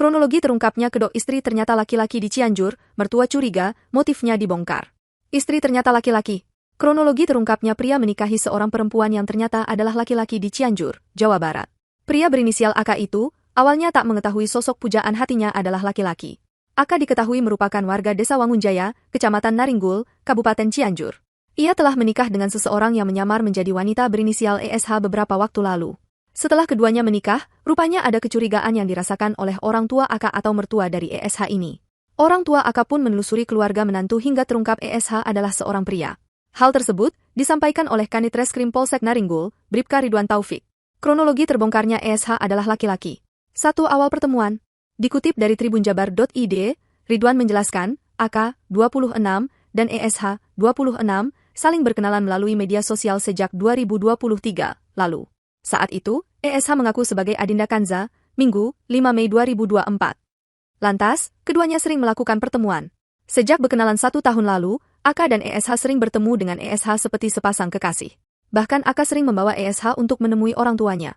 Kronologi terungkapnya kedok istri ternyata laki-laki di Cianjur, mertua curiga, motifnya dibongkar. Istri ternyata laki-laki. Kronologi terungkapnya pria menikahi seorang perempuan yang ternyata adalah laki-laki di Cianjur, Jawa Barat. Pria berinisial AK itu, awalnya tak mengetahui sosok pujaan hatinya adalah laki-laki. AK diketahui merupakan warga Desa Wangunjaya, Kecamatan Naringgul, Kabupaten Cianjur. Ia telah menikah dengan seseorang yang menyamar menjadi wanita berinisial ESH beberapa waktu lalu. Setelah keduanya menikah, rupanya ada kecurigaan yang dirasakan oleh orang tua AK atau mertua dari ESH ini. Orang tua AK pun menelusuri keluarga menantu hingga terungkap ESH adalah seorang pria. Hal tersebut disampaikan oleh Kanit Reskrim Polsek Naringgul, Bribka Ridwan Taufik. Kronologi terbongkarnya ESH adalah laki-laki. 1. Awal pertemuan. Dikutip dari tribunjabar.id, Ridwan menjelaskan, AK, 26, dan ESH, 26, saling berkenalan melalui media sosial sejak 2023 lalu. Saat itu, ESH mengaku sebagai Adinda Kanza, Minggu, 5 Mei 2024. Lantas, keduanya sering melakukan pertemuan. Sejak berkenalan 1 tahun lalu, AK dan ESH sering bertemu dengan ESH seperti sepasang kekasih. Bahkan AK sering membawa ESH untuk menemui orang tuanya.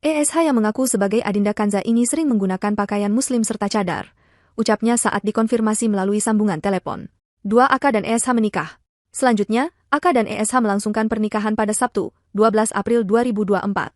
ESH yang mengaku sebagai Adinda Kanza ini sering menggunakan pakaian muslim serta cadar. Ucapnya saat dikonfirmasi melalui sambungan telepon. 2. AK dan ESH menikah. Selanjutnya, AK dan ESH melangsungkan pernikahan pada Sabtu, 12 April 2024.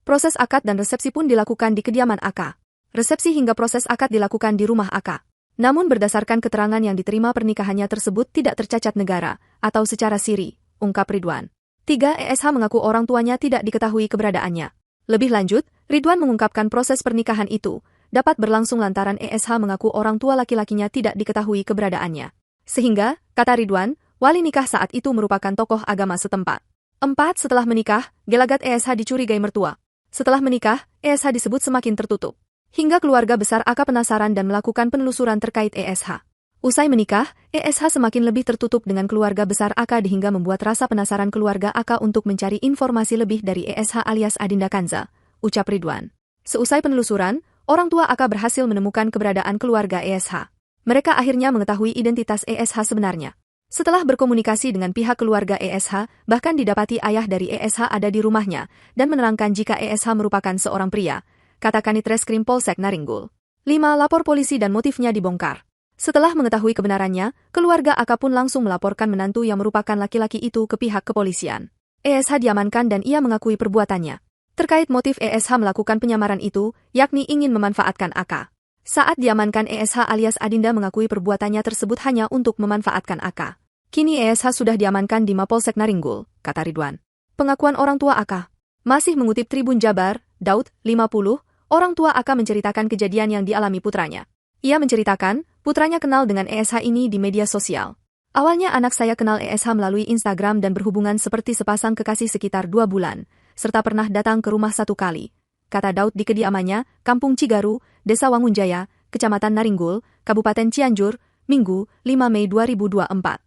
Proses akad dan resepsi pun dilakukan di kediaman AK. Resepsi hingga proses akad dilakukan di rumah AK. Namun berdasarkan keterangan yang diterima pernikahannya tersebut tidak tercacat negara, atau secara siri, ungkap Ridwan. 3. ESH mengaku orang tuanya tidak diketahui keberadaannya. Lebih lanjut, Ridwan mengungkapkan proses pernikahan itu dapat berlangsung lantaran ESH mengaku orang tua laki-lakinya tidak diketahui keberadaannya. Sehingga, kata Ridwan, wali nikah saat itu merupakan tokoh agama setempat. 4. Setelah menikah, gelagat ESH dicurigai mertua. Setelah menikah, ESH disebut semakin tertutup. Hingga keluarga besar AK penasaran dan melakukan penelusuran terkait ESH. Usai menikah, ESH semakin lebih tertutup dengan keluarga besar AK hingga membuat rasa penasaran keluarga AK untuk mencari informasi lebih dari ESH alias Adinda Kanza, ucap Ridwan. Seusai penelusuran, orang tua AK berhasil menemukan keberadaan keluarga ESH. Mereka akhirnya mengetahui identitas ESH sebenarnya. Setelah berkomunikasi dengan pihak keluarga ESH, bahkan didapati ayah dari ESH ada di rumahnya dan menerangkan jika ESH merupakan seorang pria, kata Kanit Reskrim Polsek Naringgul. 5. Lapor polisi dan motifnya dibongkar. Setelah mengetahui kebenarannya, keluarga AK pun langsung melaporkan menantu yang merupakan laki-laki itu ke pihak kepolisian. ESH diamankan dan ia mengakui perbuatannya. Terkait motif ESH melakukan penyamaran itu, yakni ingin memanfaatkan AK. Saat diamankan ESH alias Adinda mengakui perbuatannya tersebut hanya untuk memanfaatkan AK. Kini ESH sudah diamankan di Mapolsek Naringgul, kata Ridwan. Pengakuan orang tua AK. Masih mengutip Tribun Jabar, Daud, 50, orang tua AK menceritakan kejadian yang dialami putranya. Ia menceritakan, putranya kenal dengan ESH ini di media sosial. Awalnya anak saya kenal ESH melalui Instagram dan berhubungan seperti sepasang kekasih sekitar 2 bulan, serta pernah datang ke rumah 1 kali, kata Daud di kediamannya, Kampung Cigaru, Desa Wangunjaya, Kecamatan Naringgul, Kabupaten Cianjur, Minggu, 5 Mei 2024.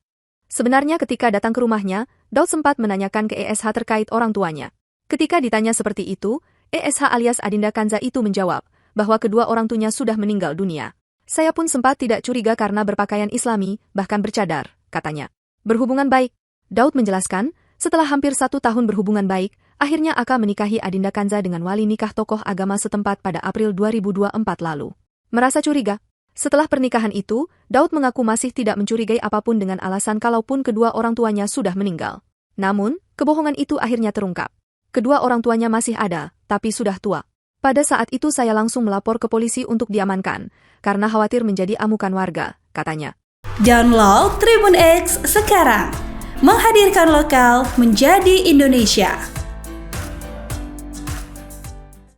Sebenarnya ketika datang ke rumahnya, Daud sempat menanyakan ke ESH terkait orang tuanya. Ketika ditanya seperti itu, ESH alias Adinda Kanza itu menjawab bahwa kedua orang tuanya sudah meninggal dunia. Saya pun sempat tidak curiga karena berpakaian Islami, bahkan bercadar, katanya. Berhubungan baik. Daud menjelaskan, setelah hampir 1 tahun berhubungan baik, akhirnya AK menikahi Adinda Kanza dengan wali nikah tokoh agama setempat pada April 2024 lalu. Merasa curiga. Setelah pernikahan itu, Daud mengaku masih tidak mencurigai apapun dengan alasan kalaupun kedua orang tuanya sudah meninggal. Namun, kebohongan itu akhirnya terungkap. Kedua orang tuanya masih ada, tapi sudah tua. Pada saat itu saya langsung melapor ke polisi untuk diamankan, karena khawatir menjadi amukan warga, katanya. Download Tribun X sekarang, menghadirkan lokal menjadi Indonesia.